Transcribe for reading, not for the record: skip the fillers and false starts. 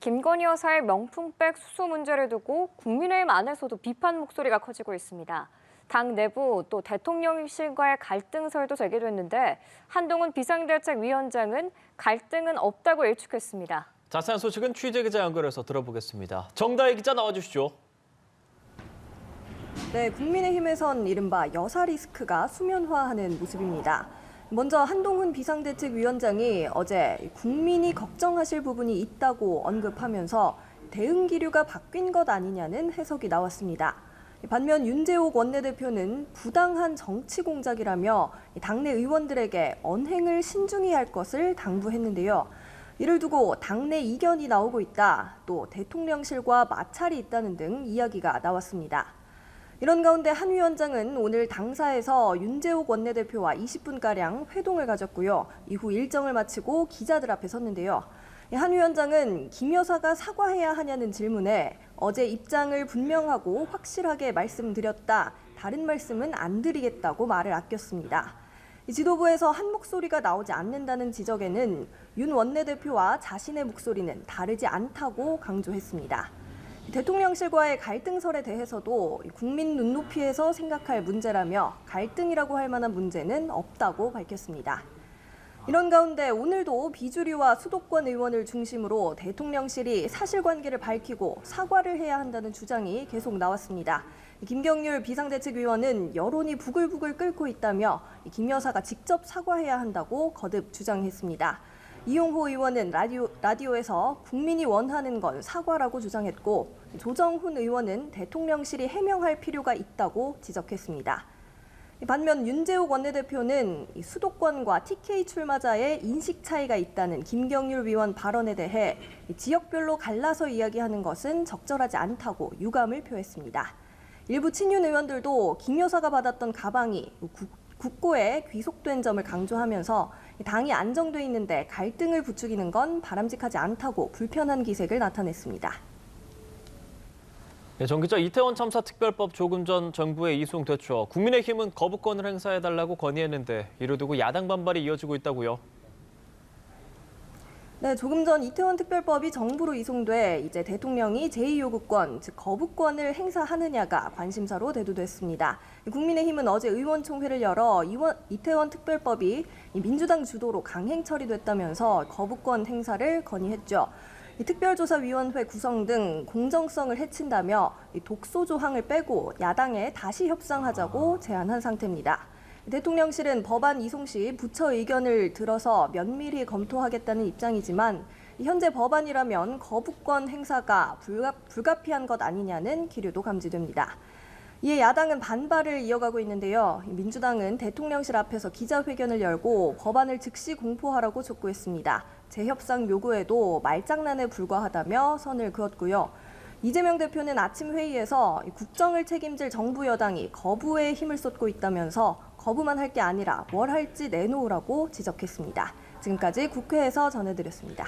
김건희 여사의 명품백 수수 문제를 두고 국민의힘 안에서도 비판 목소리가 커지고 있습니다. 당 내부 또 대통령실과의 갈등설도 제기됐는데 한동훈 비상대책위원장은 갈등은 없다고 일축했습니다. 자세한 소식은 취재기자 연결해서 들어보겠습니다. 정다희 기자 나와주시죠. 네, 국민의힘에선 이른바 여사 리스크가 수면화하는 모습입니다. 먼저 한동훈 비상대책위원장이 어제 국민이 걱정하실 부분이 있다고 언급하면서 대응 기류가 바뀐 것 아니냐는 해석이 나왔습니다. 반면 윤재옥 원내대표는 부당한 정치 공작이라며 당내 의원들에게 언행을 신중히 할 것을 당부했는데요. 이를 두고 당내 이견이 나오고 있다, 또 대통령실과 마찰이 있다는 등 이야기가 나왔습니다. 이런 가운데 한 위원장은 오늘 당사에서 윤재옥 원내대표와 20분가량 회동을 가졌고요. 이후 일정을 마치고 기자들 앞에 섰는데요. 한 위원장은 김 여사가 사과해야 하냐는 질문에 어제 입장을 분명하고 확실하게 말씀드렸다, 다른 말씀은 안 드리겠다고 말을 아꼈습니다. 지도부에서 한 목소리가 나오지 않는다는 지적에는 윤 원내대표와 자신의 목소리는 다르지 않다고 강조했습니다. 대통령실과의 갈등설에 대해서도 국민 눈높이에서 생각할 문제라며 갈등이라고 할 만한 문제는 없다고 밝혔습니다. 이런 가운데 오늘도 비주류와 수도권 의원을 중심으로 대통령실이 사실관계를 밝히고 사과를 해야 한다는 주장이 계속 나왔습니다. 김경률 비상대책위원은 여론이 부글부글 끓고 있다며 김 여사가 직접 사과해야 한다고 거듭 주장했습니다. 이용호 의원은 라디오에서 국민이 원하는 건 사과라고 주장했고, 조정훈 의원은 대통령실이 해명할 필요가 있다고 지적했습니다. 반면 윤재옥 원내대표는 수도권과 TK 출마자의 인식 차이가 있다는 김경률 위원 발언에 대해 지역별로 갈라서 이야기하는 것은 적절하지 않다고 유감을 표했습니다. 일부 친윤 의원들도 김 여사가 받았던 가방이 국고에 귀속된 점을 강조하면서 당이 안정돼 있는데 갈등을 부추기는 건 바람직하지 않다고 불편한 기색을 나타냈습니다. 정 기자, 이태원 참사 특별법 조금 전 정부에 이송됐죠. 국민의힘은 거부권을 행사해달라고 건의했는데 이를 두고 야당 반발이 이어지고 있다고요. 네, 조금 전 이태원 특별법이 정부로 이송돼 이제 대통령이 제2요구권, 즉 거부권을 행사하느냐가 관심사로 대두됐습니다. 국민의힘은 어제 의원총회를 열어 이태원 특별법이 민주당 주도로 강행 처리됐다면서 거부권 행사를 건의했죠. 특별조사위원회 구성 등 공정성을 해친다며 독소 조항을 빼고 야당에 다시 협상하자고 제안한 상태입니다. 대통령실은 법안 이송 시 부처 의견을 들어서 면밀히 검토하겠다는 입장이지만 현재 법안이라면 거부권 행사가 불가피한 것 아니냐는 기류도 감지됩니다. 이에 야당은 반발을 이어가고 있는데요. 민주당은 대통령실 앞에서 기자회견을 열고 법안을 즉시 공포하라고 촉구했습니다. 재협상 요구에도 말장난에 불과하다며 선을 그었고요. 이재명 대표는 아침 회의에서 국정을 책임질 정부 여당이 거부에 힘을 쏟고 있다면서 거부만 할 게 아니라 뭘 할지 내놓으라고 지적했습니다. 지금까지 국회에서 전해드렸습니다.